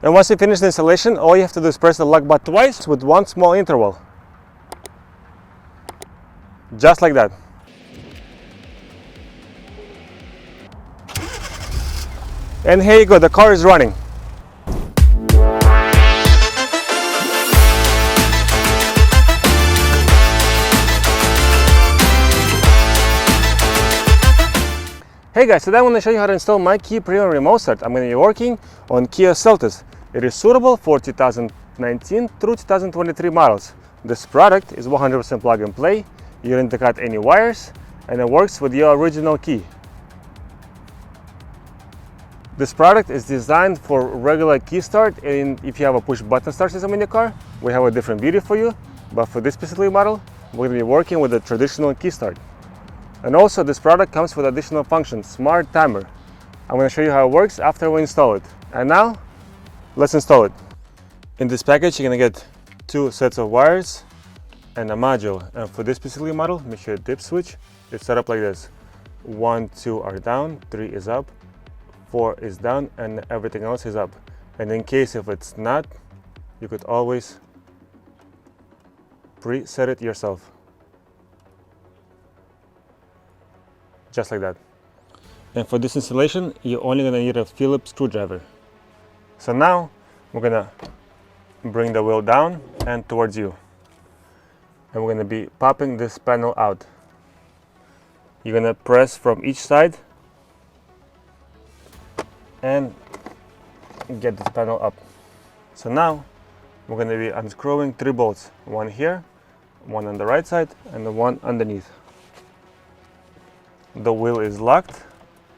And once you finish the installation, all you have to do is press the lock button twice with one small interval. Just like that. And here you go, the car is running. Hey guys, today I want to show you how to install MyKey Premium remote start. I'm going to be working on Kia Seltos. It is suitable for 2019 through 2023 models. This product is 100% plug and play. You don't need to cut any wires, and it works with your original key. This product is designed for regular key start, and if you have a push button start system in your car, we have a different video for you. But for this specific model, we're going to be working with a traditional key start. And also this product comes with additional function, smart timer. I'm going to show you how it works after we install it. And now, let's install it. In this package, you're going to get 2 sets of wires and a module. And for this specific model, make sure the dip switch is set up like this. 1, 2 are down, 3 is up, 4 is down, and everything else is up. And in case if it's not, you could always preset it yourself. Just like that. And for this installation, you're only going to need a Phillips screwdriver. So now we're going to bring the wheel down and towards you. And we're going to be popping this panel out. You're going to press from each side and get this panel up. So now we're going to be unscrewing 3 bolts. 1 here, 1 on the right side, and the 1 underneath. The wheel is locked,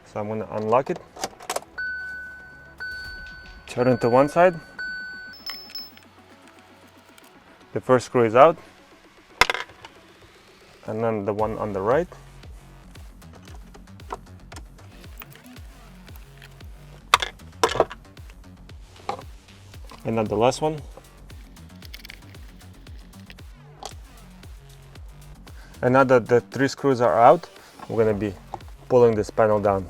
so I'm going to unlock it. Turn it to one side. The first screw is out, and then the one on the right. And then the last one. And now that the 3 screws are out, we're going to be pulling this panel down.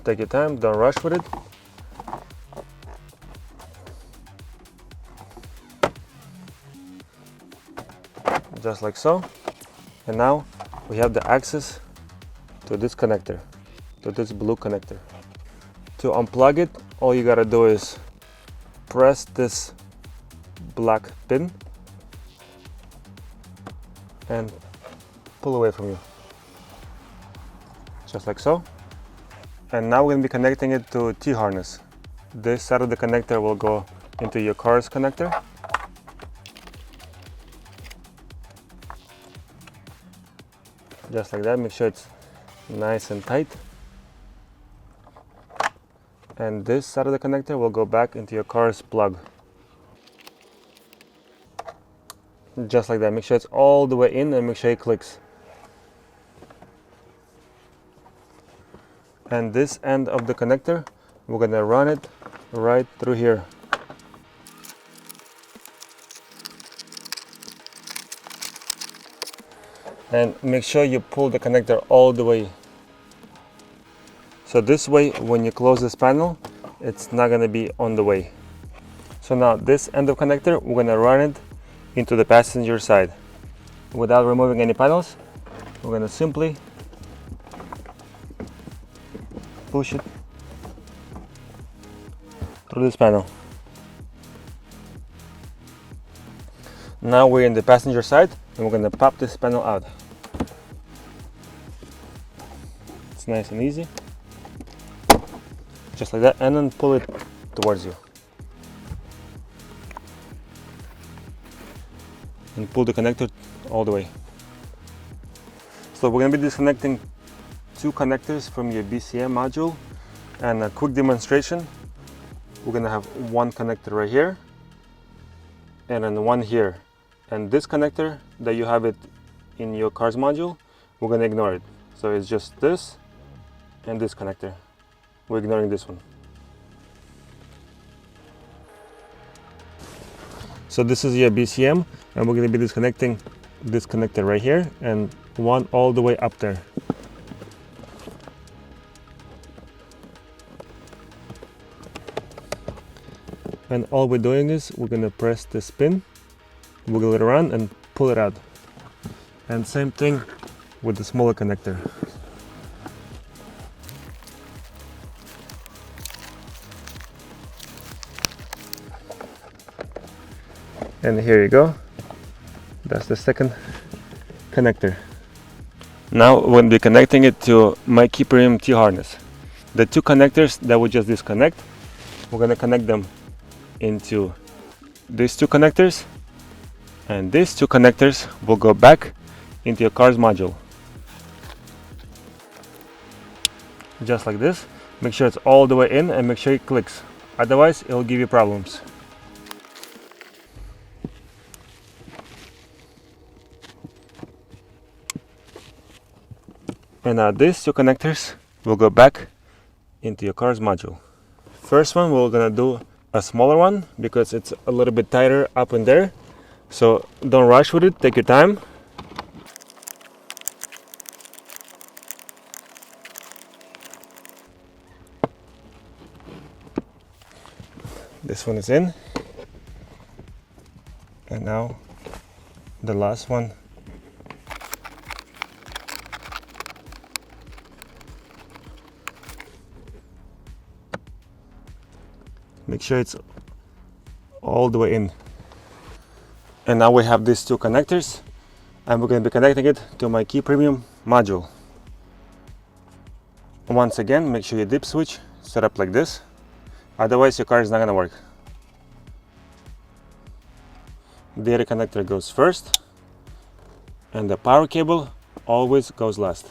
Take your time, don't rush with it. Just like so. And now we have the access to this connector, to this blue connector. To unplug it, all you gotta do is press this black pin and pull away from you, just like so. And now we're going to be connecting it to a T-harness. This side of the connector will go into your car's connector. Just like that, make sure it's nice and tight. And this side of the connector will go back into your car's plug. Just like that, make sure it's all the way in and make sure it clicks. And this end of the connector, we're gonna run it right through here. And make sure you pull the connector all the way. So this way, when you close this panel, it's not gonna be on the way. So now this end of connector, we're gonna run it into the passenger side. Without removing any panels, we're going to simply push it through this panel. Now we're in the passenger side and we're going to pop this panel out. It's nice and easy. Just like that, and then pull it towards you. And pull the connector all the way. So we're going to be disconnecting 2 connectors from your BCM module, and a quick demonstration. We're going to have 1 connector right here and then 1 here, and this connector that you have it in your car's module, we're going to ignore it. So it's just this and this connector. We're ignoring this one. So this is your BCM, and we're going to be disconnecting this connector right here and 1 all the way up there. And all we're doing is we're gonna press this pin, wiggle it around and pull it out. And same thing with the smaller connector. And here you go. That's the second connector. Now we're going to be connecting it to MyKey Premium T-harness. The two connectors that we just disconnect, we're going to connect them into these two connectors, and these two connectors will go back into your car's module. Just like this. Make sure it's all the way in and make sure it clicks. Otherwise, it'll give you problems. And now these two connectors will go back into your car's module. First one, we're gonna do a smaller one because it's a little bit tighter up in there. So don't rush with it, take your time. This one is in. And now the last one. Make sure it's all the way in. And now we have these two connectors, and we're going to be connecting it to my MyKey Premium module. Once again, make sure your dip switch set up like this, otherwise your car is not going to work. The data connector goes first, and the power cable always goes last.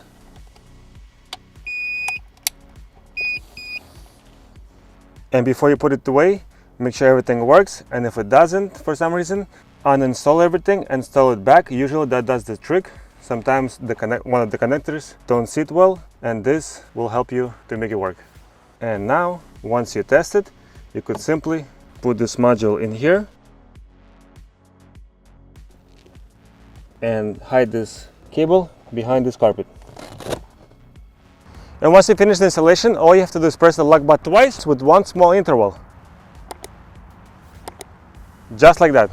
And before you put it away, make sure everything works, and if it doesn't for some reason, uninstall everything, install it back. Usually that does the trick. Sometimes one of the connectors don't sit well, and this will help you to make it work. And now, once you test it, you could simply put this module in here and hide this cable behind this carpet. And once you finish the installation, all you have to do is press the lock button twice with one small interval. Just like that.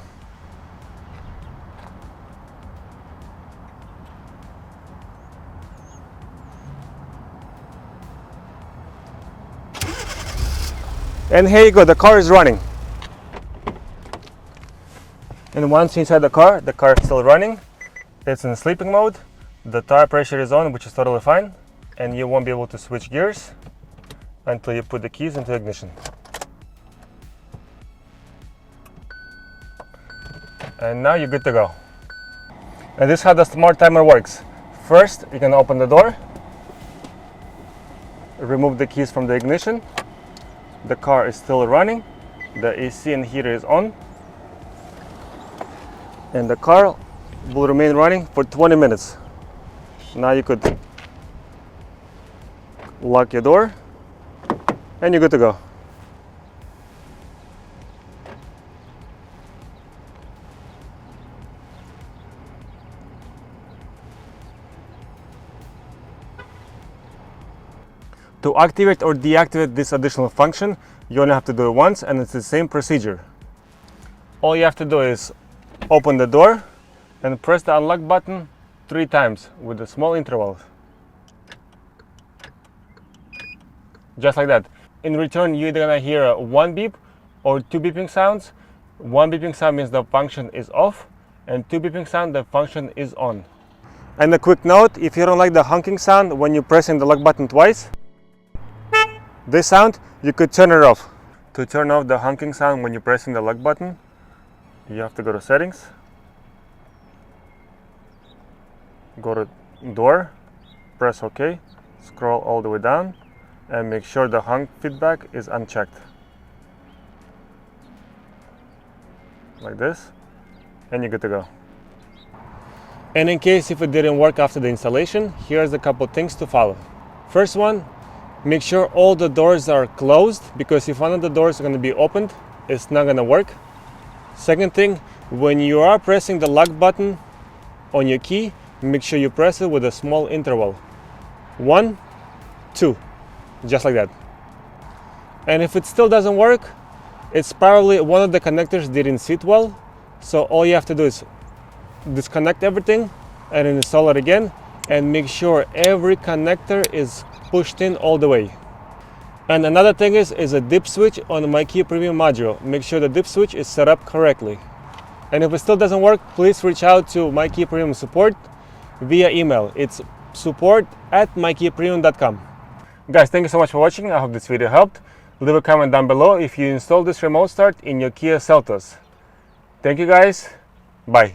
And here you go, the car is running. And once inside the car is still running. It's in sleeping mode. The tire pressure is on, which is totally fine. And you won't be able to switch gears until you put the keys into ignition. And now you're good to go. And this is how the smart timer works. First, you can open the door, remove the keys from the ignition. The car is still running. The AC and heater is on. And the car will remain running for 20 minutes. Now you could lock your door and you're good to go. To activate or deactivate this additional function, you only have to do it once, and it's the same procedure. All you have to do is open the door and press the unlock button 3 times with a small interval. Just like that. In return, you're either gonna hear one beep or 2 beeping sounds. 1 beeping sound means the function is off, and 2 beeping sound, the function is on. And a quick note, if you don't like the honking sound when you're pressing the lock button twice, this sound, you could turn it off. To turn off the honking sound when you're pressing the lock button, you have to go to settings, go to door, press OK, scroll all the way down, and make sure the honk feedback is unchecked. Like this, and you're good to go. And in case if it didn't work after the installation, here's a couple things to follow. First one, make sure all the doors are closed, because if one of the doors is going to be opened, it's not going to work. Second thing, when you are pressing the lock button on your key, make sure you press it with a small interval. 1, 2, just like that. And if it still doesn't work, It's probably one of the connectors didn't sit well, so all you have to do is disconnect everything and install it again, and make sure every connector is pushed in all the way. And another thing is a dip switch on the MyKey Premium module. Make sure the dip switch is set up correctly. And if it still doesn't work, please reach out to MyKey Premium support via email. It's support@mykeypremium.com. Guys, thank you so much for watching. I hope this video helped. Leave a comment down below if you installed this remote start in your Kia Seltos. Thank you guys. Bye.